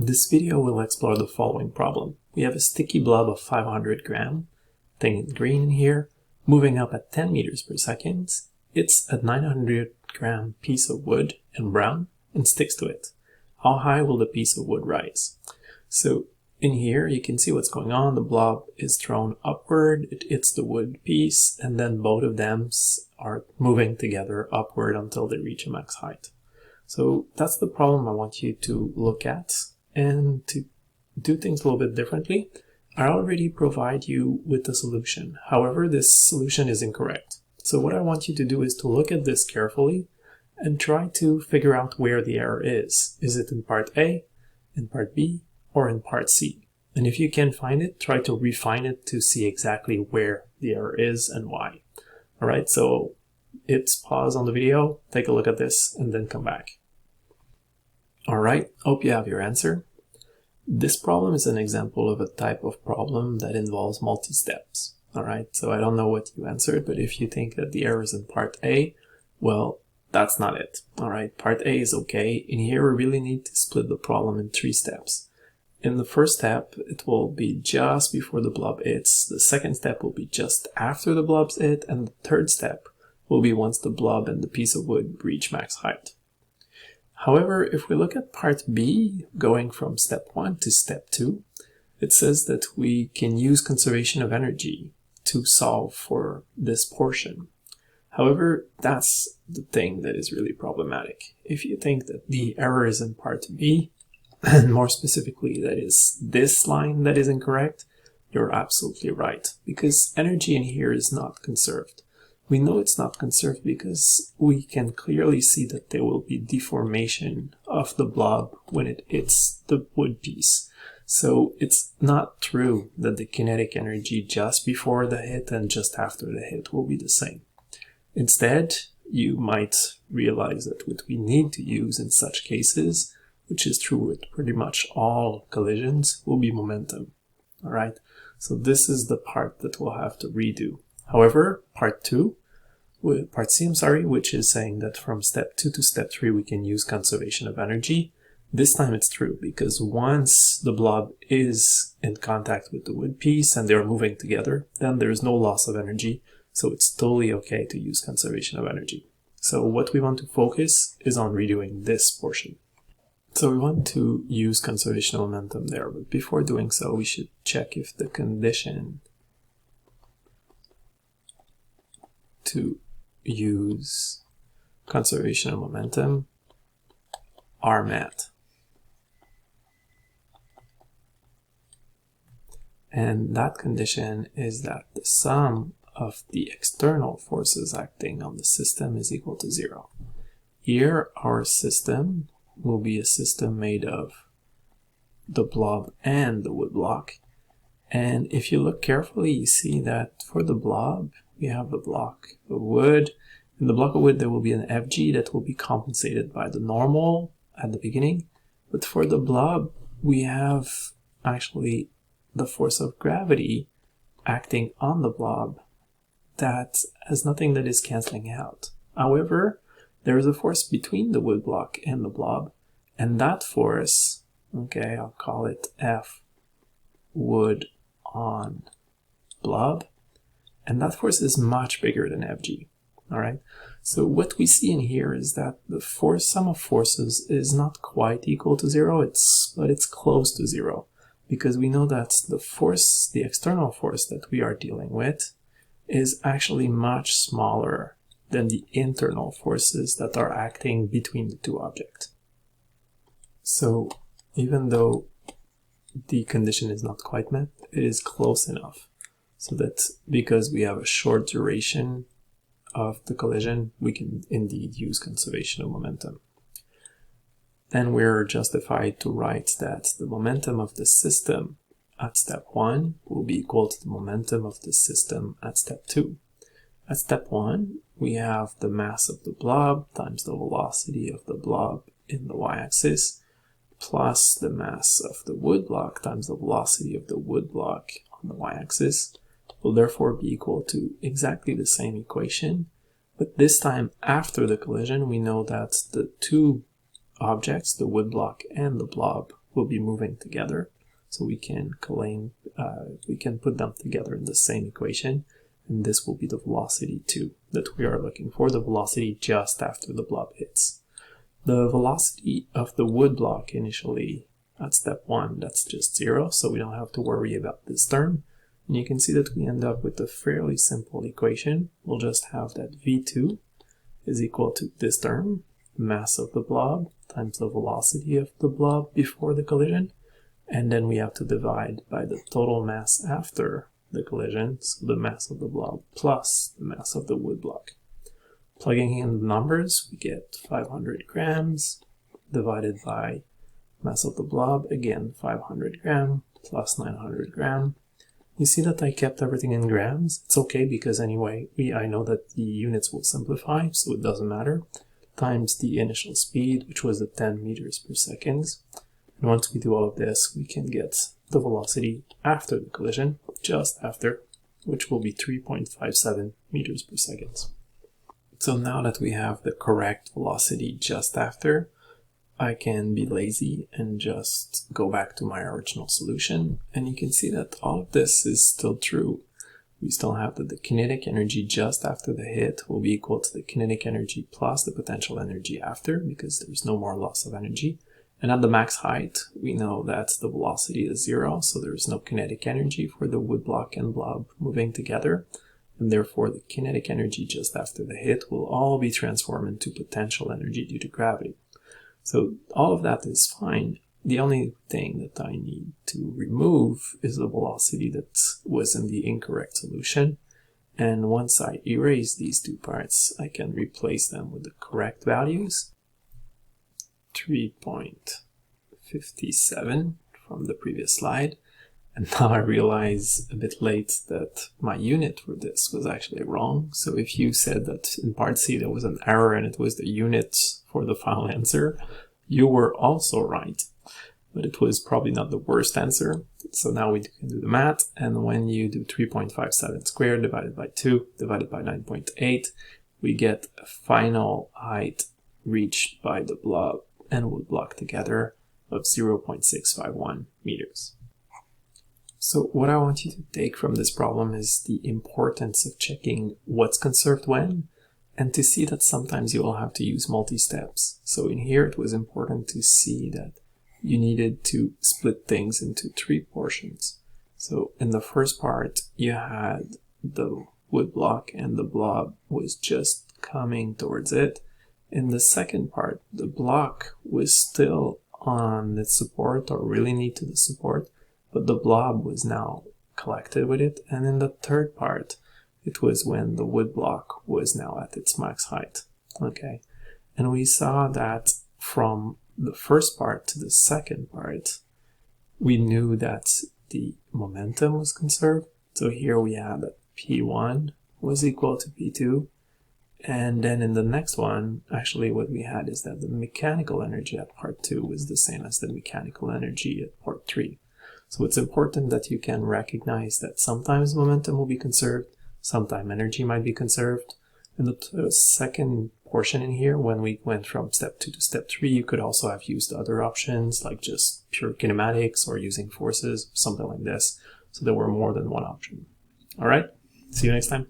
This video will explore the following problem. We have a sticky blob of 500 gram, thing in green in here, moving up at 10 meters per second. It's a 900 gram piece of wood in brown and sticks to it. How high will the piece of wood rise? So in here you can see what's going on. The blob is thrown upward, it hits the wood piece, and then both of them are moving together upward until they reach a max height. So that's the problem I want you to look at. And to do things a little bit differently, I already provide you with the solution. However, this solution is incorrect. So what I want you to do is to look at this carefully and try to figure out where the error is. Is it in part A, in part B, or in part C? And if you can find it, try to refine it to see exactly where the error is and why. All right, so hit pause on the video, take a look at this, and then come back. All right, hope you have your answer. This problem is an example of a type of problem that involves multi-steps. All right, so I don't know what you answered, but if you think that the error is in part A, well, that's not it. All right, part A is okay. In here, we really need to split the problem in 3 steps. In the first step, it will be just before the blob hits. The second step will be just after the blob's hit, and the third step will be once the blob and the piece of wood reach max height. However, if we look at part B, going from step 1 to step 2, it says that we can use conservation of energy to solve for this portion. However, that's the thing that is really problematic. If you think that the error is in part B, and more specifically that is this line that is incorrect, you're absolutely right, because energy in here is not conserved. We know it's not conserved because we can clearly see that there will be deformation of the blob when it hits the wood piece. So it's not true that the kinetic energy just before the hit and just after the hit will be the same. Instead, you might realize that what we need to use in such cases, which is true with pretty much all collisions, will be momentum. All right, so this is the part that we'll have to redo. However, part C, which is saying that from step 2 to step 3 we can use conservation of energy. This time it's true, because once the blob is in contact with the wood piece and they're moving together, then there is no loss of energy, so it's totally okay to use conservation of energy. So what we want to focus is on redoing this portion. So we want to use conservation of momentum there, but before doing so we should check if the condition to use conservation of momentum are met. And that condition is that the sum of the external forces acting on the system is equal to 0. Here our system will be a system made of the blob and the wood block. And if you look carefully, you see that for the blob, we have the block of wood. In the block of wood, there will be an FG that will be compensated by the normal at the beginning. But for the blob, we have actually the force of gravity acting on the blob that has nothing that is canceling out. However, there is a force between the wood block and the blob, and that force, okay, I'll call it F wood on blob, and that force is much bigger than Fg. All right, so what we see in here is that the sum of forces is not quite equal to 0, but it's close to 0, because we know that the external force that we are dealing with is actually much smaller than the internal forces that are acting between the two objects. So even though the condition is not quite met, it is close enough so that because we have a short duration of the collision, we can indeed use conservation of momentum. Then we're justified to write that the momentum of the system at step 1 will be equal to the momentum of the system at step 2. At step 1, we have the mass of the blob times the velocity of the blob in the y-axis plus the mass of the wood block times the velocity of the wood block on the y-axis will therefore be equal to exactly the same equation, but this time after the collision we know that the two objects, the wood block and the blob, will be moving together. So we can put them together in the same equation, and this will be the velocity 2 that we are looking for, the velocity just after the blob hits. The velocity of the wood block initially at step 1, that's just 0, so we don't have to worry about this term. And you can see that we end up with a fairly simple equation. We'll just have that V2 is equal to this term, mass of the blob times the velocity of the blob before the collision, and then we have to divide by the total mass after the collision, so the mass of the blob plus the mass of the wood block. Plugging in the numbers, we get 500 grams divided by mass of the blob, again 500 gram plus 900 gram. You see that I kept everything in grams. It's okay because anyway, I know that the units will simplify, so it doesn't matter, times the initial speed, which was the 10 meters per second. And once we do all of this, we can get the velocity after the collision, just after, which will be 3.57 meters per second. So now that we have the correct velocity just after, I can be lazy and just go back to my original solution. And you can see that all of this is still true. We still have that the kinetic energy just after the hit will be equal to the kinetic energy plus the potential energy after, because there's no more loss of energy. And at the max height, we know that the velocity is 0, so there's no kinetic energy for the wood block and blob moving together. And therefore, the kinetic energy just after the hit will all be transformed into potential energy due to gravity. So all of that is fine. The only thing that I need to remove is the velocity that was in the incorrect solution. And once I erase these two parts, I can replace them with the correct values. 3.57 from the previous slide. And now I realize a bit late that my unit for this was actually wrong. So if you said that in part C there was an error and it was the unit for the final answer, you were also right. But it was probably not the worst answer. So now we can do the math. And when you do 3.57 squared divided by 2 divided by 9.8, we get a final height reached by the blob and wood block together of 0.651 meters. So what I want you to take from this problem is the importance of checking what's conserved when, and to see that sometimes you will have to use multi-steps. So in here it was important to see that you needed to split things into 3 portions. So in the first part you had the wood block and the blob was just coming towards it. In the second part, the block was still on its support or really near to the support, but the blob was now collected with it. And in the third part, it was when the wood block was now at its max height. Okay, and we saw that from the first part to the second part, we knew that the momentum was conserved. So here we had that P1 was equal to P2. And then in the next one, actually what we had is that the mechanical energy at part 2 was the same as the mechanical energy at part 3. So it's important that you can recognize that sometimes momentum will be conserved, sometimes energy might be conserved. In the second portion in here, when we went from step 2 to step 3, you could also have used other options like just pure kinematics or using forces, something like this. So there were more than one option. All right, see you next time.